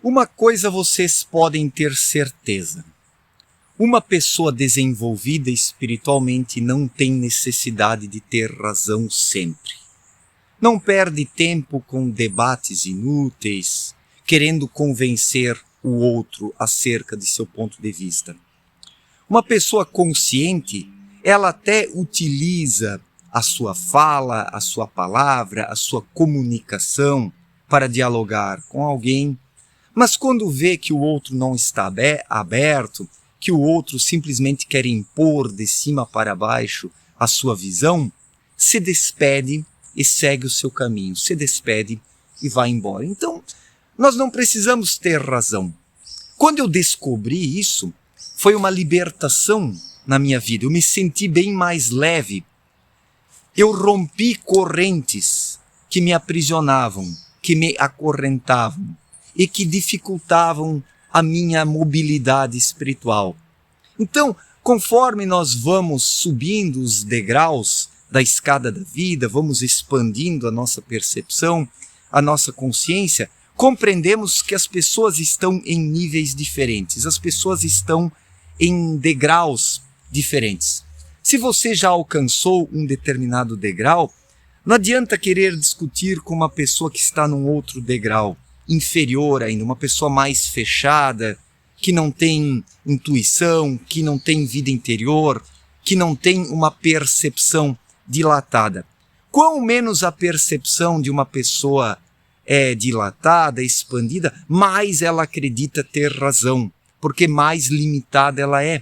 Uma coisa vocês podem ter certeza. Uma pessoa desenvolvida espiritualmente não tem necessidade de ter razão sempre. Não perde tempo com debates inúteis, querendo convencer o outro acerca de seu ponto de vista. Uma pessoa consciente, ela até utiliza a sua fala, a sua palavra, a sua comunicação para dialogar com alguém, mas quando vê que o outro não está aberto, que o outro simplesmente quer impor de cima para baixo a sua visão, se despede e segue o seu caminho, se despede e vai embora. Então, nós não precisamos ter razão. Quando eu descobri isso, foi uma libertação na minha vida. Eu me senti bem mais leve. Eu rompi correntes que me aprisionavam, que me acorrentavam e que dificultavam a minha mobilidade espiritual. Então, conforme nós vamos subindo os degraus da escada da vida, vamos expandindo a nossa percepção, a nossa consciência, compreendemos que as pessoas estão em níveis diferentes, as pessoas estão em degraus diferentes. Se você já alcançou um determinado degrau, não adianta querer discutir com uma pessoa que está num outro degrau, inferior ainda, uma pessoa mais fechada, que não tem intuição, que não tem vida interior, que não tem uma percepção dilatada. Quão menos a percepção de uma pessoa é dilatada, expandida, mais ela acredita ter razão, porque mais limitada ela é.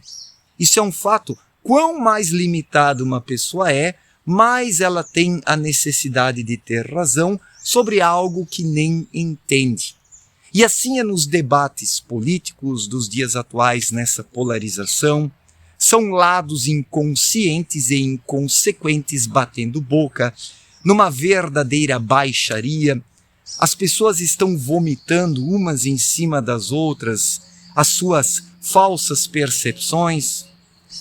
Isso é um fato. Quão mais limitada uma pessoa é, mais ela tem a necessidade de ter razão sobre algo que nem entende. E assim é nos debates políticos dos dias atuais, nessa polarização, são lados inconscientes e inconsequentes batendo boca, numa verdadeira baixaria. As pessoas estão vomitando umas em cima das outras as suas falsas percepções.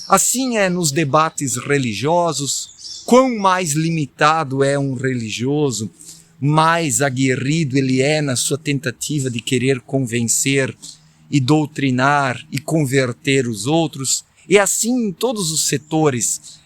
Assim é nos debates religiosos. Quão mais limitado é um religioso, mais aguerrido ele é na sua tentativa de querer convencer e doutrinar e converter os outros. E assim em todos os setores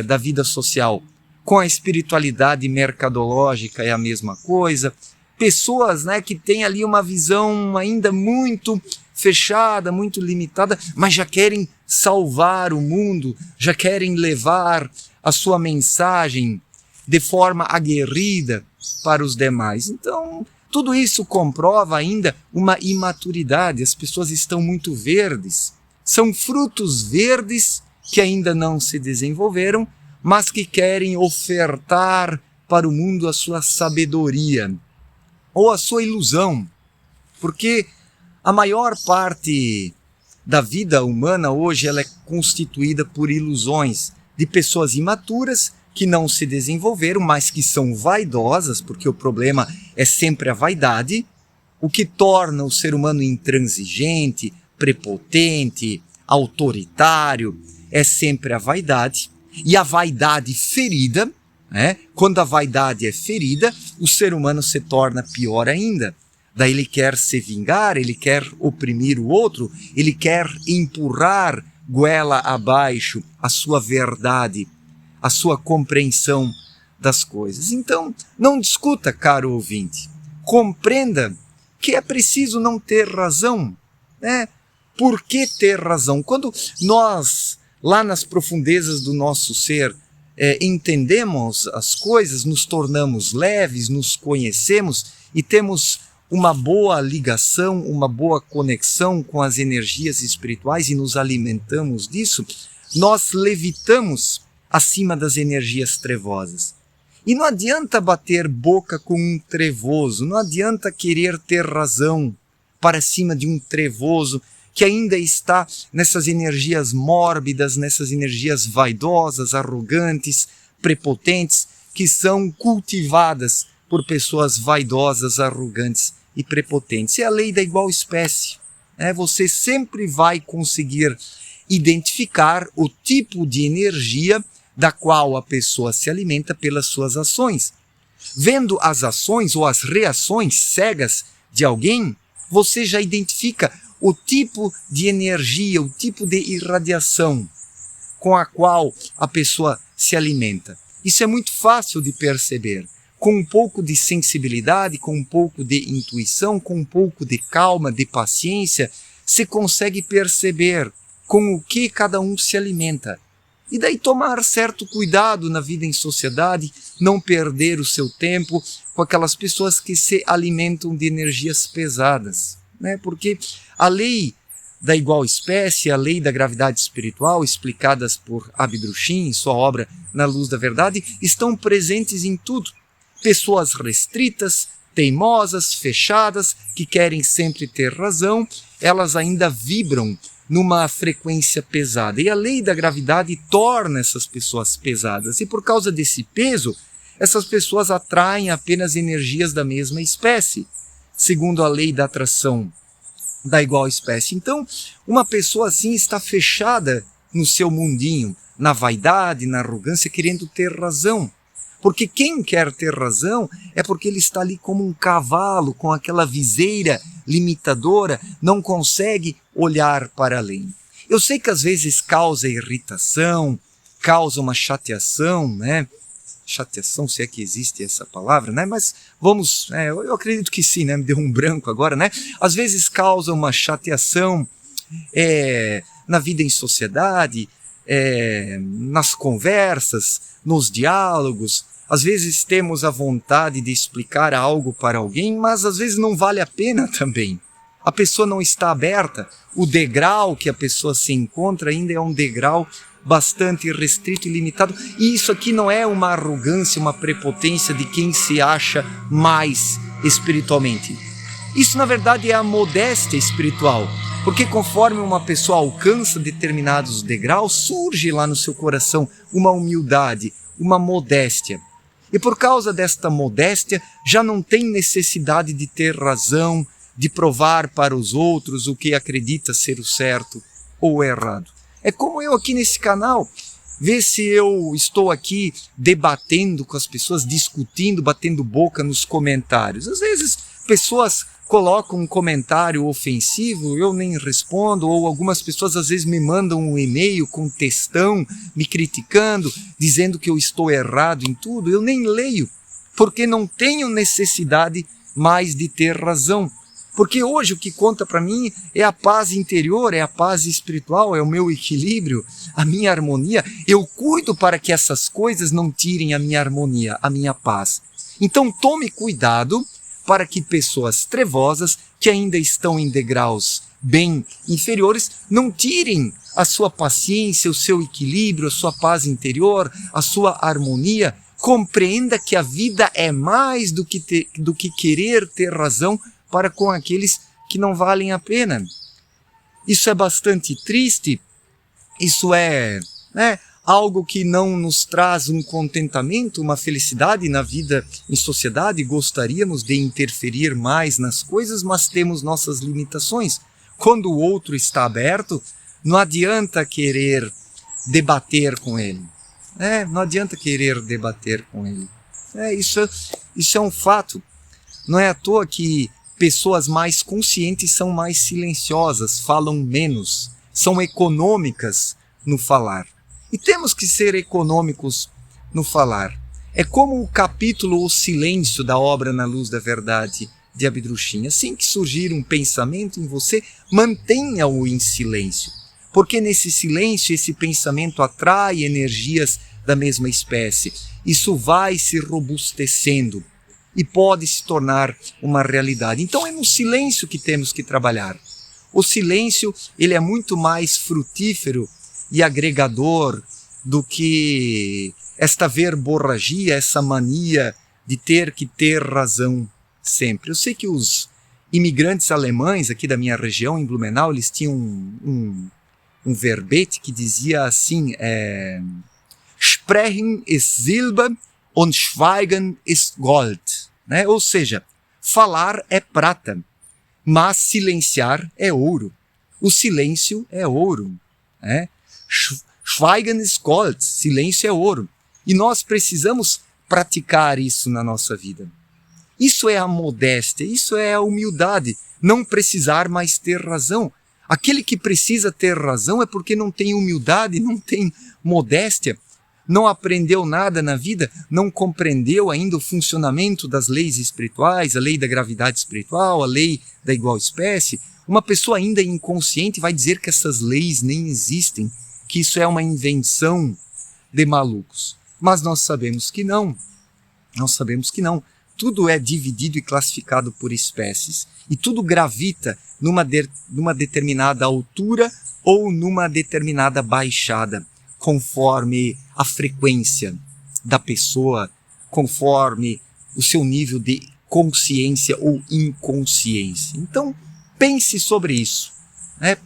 da vida social. Com a espiritualidade mercadológica é a mesma coisa. Pessoas, que têm ali uma visão ainda muito fechada, muito limitada, mas já querem salvar o mundo, já querem levar a sua mensagem de forma aguerrida para os demais. Então, tudo isso comprova ainda uma imaturidade. As pessoas estão muito verdes. São frutos verdes que ainda não se desenvolveram, mas que querem ofertar para o mundo a sua sabedoria ou a sua ilusão. Porque a maior parte da vida humana hoje ela é constituída por ilusões de pessoas imaturas que não se desenvolveram, mas que são vaidosas, porque o problema é sempre a vaidade, o que torna o ser humano intransigente, prepotente, autoritário, é sempre a vaidade. E a vaidade ferida, quando a vaidade é ferida, o ser humano se torna pior ainda. Daí ele quer se vingar, ele quer oprimir o outro, ele quer empurrar goela abaixo a sua verdade, a sua compreensão das coisas. Então, não discuta, caro ouvinte. Compreenda que é preciso não ter razão. Por que ter razão? Quando nós, lá nas profundezas do nosso ser, entendemos as coisas, nos tornamos leves, nos conhecemos e temos uma boa ligação, uma boa conexão com as energias espirituais e nos alimentamos disso, nós levitamos acima das energias trevosas. E não adianta bater boca com um trevoso, não adianta querer ter razão para cima de um trevoso que ainda está nessas energias mórbidas, nessas energias vaidosas, arrogantes, prepotentes, que são cultivadas por pessoas vaidosas, arrogantes e prepotentes. É a lei da igual espécie. Você sempre vai conseguir identificar o tipo de energia da qual a pessoa se alimenta pelas suas ações. Vendo as ações ou as reações cegas de alguém, você já identifica o tipo de energia, o tipo de irradiação com a qual a pessoa se alimenta. Isso é muito fácil de perceber. Com um pouco de sensibilidade, com um pouco de intuição, com um pouco de calma, de paciência, você consegue perceber com o que cada um se alimenta. E daí tomar certo cuidado na vida em sociedade, não perder o seu tempo com aquelas pessoas que se alimentam de energias pesadas, né? Porque a lei da igual espécie, a lei da gravidade espiritual, explicadas por Abdrushim em sua obra Na Luz da Verdade, estão presentes em tudo. Pessoas restritas, teimosas, fechadas, que querem sempre ter razão, elas ainda vibram numa frequência pesada. E a lei da gravidade torna essas pessoas pesadas. E por causa desse peso, essas pessoas atraem apenas energias da mesma espécie, segundo a lei da atração da igual espécie. Então, uma pessoa assim está fechada no seu mundinho, na vaidade, na arrogância, querendo ter razão. Porque quem quer ter razão é porque ele está ali como um cavalo, com aquela viseira limitadora, não consegue olhar para além. Eu sei que às vezes causa irritação, causa uma chateação, né? Chateação, se é que existe essa palavra, né? Mas vamos, eu acredito que sim, né? Me deu um branco agora, né? Às vezes causa uma chateação na vida em sociedade, nas conversas, nos diálogos. Às vezes temos a vontade de explicar algo para alguém, mas às vezes não vale a pena também. A pessoa não está aberta, o degrau que a pessoa se encontra ainda é um degrau bastante restrito e limitado. E isso aqui não é uma arrogância, uma prepotência de quem se acha mais espiritualmente. Isso, na verdade, é a modéstia espiritual, porque conforme uma pessoa alcança determinados degraus, surge lá no seu coração uma humildade, uma modéstia. E por causa desta modéstia, já não tem necessidade de ter razão, de provar para os outros o que acredita ser o certo ou o errado. É como eu aqui nesse canal, vê se eu estou aqui debatendo com as pessoas, discutindo, batendo boca nos comentários. Às vezes pessoas colocam um comentário ofensivo, eu nem respondo, ou algumas pessoas às vezes me mandam um e-mail com textão, me criticando, dizendo que eu estou errado em tudo. Eu nem leio, porque não tenho necessidade mais de ter razão. Porque hoje o que conta para mim é a paz interior, é a paz espiritual, é o meu equilíbrio, a minha harmonia. Eu cuido para que essas coisas não tirem a minha harmonia, a minha paz. Então tome cuidado para que pessoas trevosas, que ainda estão em degraus bem inferiores, não tirem a sua paciência, o seu equilíbrio, a sua paz interior, a sua harmonia. Compreenda que a vida é mais do que querer ter razão para com aqueles que não valem a pena. Isso é bastante triste, isso é algo que não nos traz um contentamento, uma felicidade na vida em sociedade. Gostaríamos de interferir mais nas coisas, mas temos nossas limitações. Quando o outro está aberto, não adianta querer debater com ele. Não adianta querer debater com ele. Isso é um fato. Não é à toa que pessoas mais conscientes são mais silenciosas, falam menos, são econômicas no falar. E temos que ser econômicos no falar. É como o capítulo O Silêncio da obra Na Luz da Verdade de Abdrushim. Assim que surgir um pensamento em você, mantenha-o em silêncio. Porque nesse silêncio esse pensamento atrai energias da mesma espécie. Isso vai se robustecendo e pode se tornar uma realidade. Então é no silêncio que temos que trabalhar. O silêncio, ele é muito mais frutífero e agregador do que esta verborragia, essa mania de ter que ter razão sempre. Eu sei que os imigrantes alemães aqui da minha região, em Blumenau, eles tinham um verbete que dizia assim, Sprechen ist Silber und Schweigen ist Gold. Né? Ou seja, falar é prata, mas silenciar é ouro. O silêncio é ouro. Schweigen ist Gold, silêncio é ouro. E nós precisamos praticar isso na nossa vida. Isso é a modéstia, isso é a humildade, não precisar mais ter razão. Aquele que precisa ter razão é porque não tem humildade, não tem modéstia, não aprendeu nada na vida, não compreendeu ainda o funcionamento das leis espirituais, a lei da gravidade espiritual, a lei da igual espécie. Uma pessoa ainda inconsciente vai dizer que essas leis nem existem, que isso é uma invenção de malucos. Mas nós sabemos que não. Nós sabemos que não. Tudo é dividido e classificado por espécies. E tudo gravita numa determinada altura ou numa determinada baixada, conforme a frequência da pessoa, conforme o seu nível de consciência ou inconsciência. Então, pense sobre isso.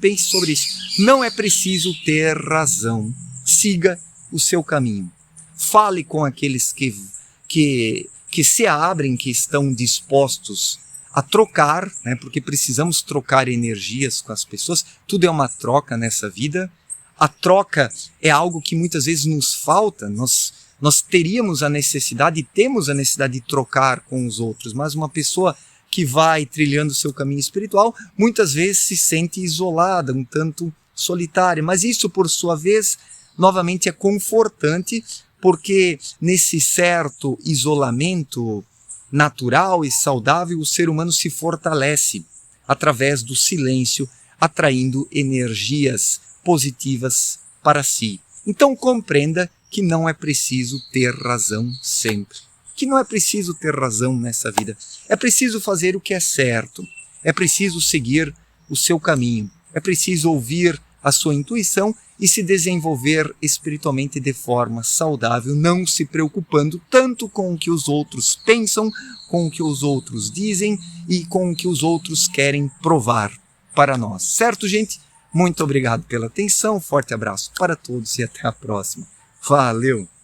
Pense sobre isso. Não é preciso ter razão. Siga o seu caminho. Fale com aqueles que se abrem, que estão dispostos a trocar, porque precisamos trocar energias com as pessoas. Tudo é uma troca nessa vida. A troca é algo que muitas vezes nos falta. Nós teríamos a necessidade e temos a necessidade de trocar com os outros, mas uma pessoa que vai trilhando o seu caminho espiritual muitas vezes se sente isolada, um tanto solitária. Mas isso, por sua vez, novamente é confortante, porque nesse certo isolamento natural e saudável, o ser humano se fortalece através do silêncio, atraindo energias positivas para si. Então compreenda que não é preciso ter razão sempre. Que não é preciso ter razão nessa vida. É preciso fazer o que é certo. É preciso seguir o seu caminho. É preciso ouvir a sua intuição e se desenvolver espiritualmente de forma saudável, não se preocupando tanto com o que os outros pensam, com o que os outros dizem e com o que os outros querem provar para nós. Certo, gente? Muito obrigado pela atenção, forte abraço para todos e até a próxima. Valeu!